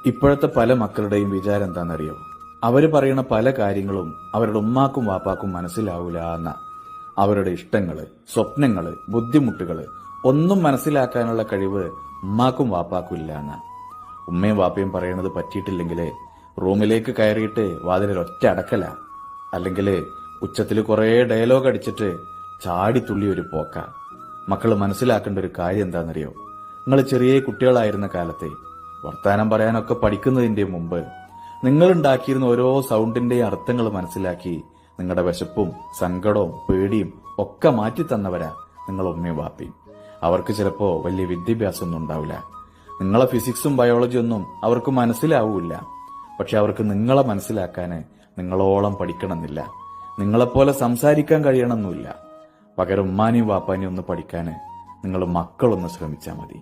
ഇപ്പോഴത്തെ പല മക്കളുടെയും വിചാരം എന്താണെന്നറിയോ? അവര് പറയുന്ന പല കാര്യങ്ങളും അവരുടെ ഉമ്മാക്കും വാപ്പാക്കും മനസ്സിലാവൂല എന്ന. അവരുടെ ഇഷ്ടങ്ങള്, സ്വപ്നങ്ങള്, ബുദ്ധിമുട്ടുകള് ഒന്നും മനസ്സിലാക്കാനുള്ള കഴിവ് ഉമ്മാക്കും വാപ്പാക്കും ഇല്ല എന്ന. ഉമ്മയും വാപ്പയും പറയണത് പറ്റിയിട്ടില്ലെങ്കില് റൂമിലേക്ക് കയറിയിട്ട് വാതിലിൽ ഒറ്റ അടക്കല, അല്ലെങ്കിൽ ഉച്ചത്തിൽ കുറെ ഡയലോഗ് അടിച്ചിട്ട് ചാടിത്തുള്ളി ഒരു പോക്ക. മക്കള് മനസ്സിലാക്കേണ്ട ഒരു കാര്യം എന്താണെന്നറിയോ? നിങ്ങൾ ചെറിയ കുട്ടികളായിരുന്ന കാലത്തെ വർത്താനം പറയാനൊക്കെ പഠിക്കുന്നതിന്റെ മുമ്പ് നിങ്ങളുണ്ടാക്കിയിരുന്ന ഓരോ സൗണ്ടിന്റെയും അർത്ഥങ്ങൾ മനസ്സിലാക്കി നിങ്ങളുടെ വിശപ്പും സങ്കടവും പേടിയും ഒക്കെ മാറ്റി തന്നവരാ നിങ്ങൾ ഉമ്മയും വാപ്പയും. അവർക്ക് ചിലപ്പോ വലിയ വിദ്യാഭ്യാസമൊന്നും ഉണ്ടാവില്ല, നിങ്ങളെ ഫിസിക്സും ബയോളജിയും ഒന്നും അവർക്ക് മനസ്സിലാവൂല. പക്ഷെ അവർക്ക് നിങ്ങളെ മനസ്സിലാക്കാന് നിങ്ങളോളം പഠിക്കണമെന്നില്ല, നിങ്ങളെപ്പോലെ സംസാരിക്കാൻ കഴിയണമെന്നില്ല. പകരം ഉമ്മാനെയും വാപ്പാനെയും ഒന്ന് പഠിക്കാന് നിങ്ങൾ മക്കളൊന്ന് ശ്രമിച്ചാൽ മതി.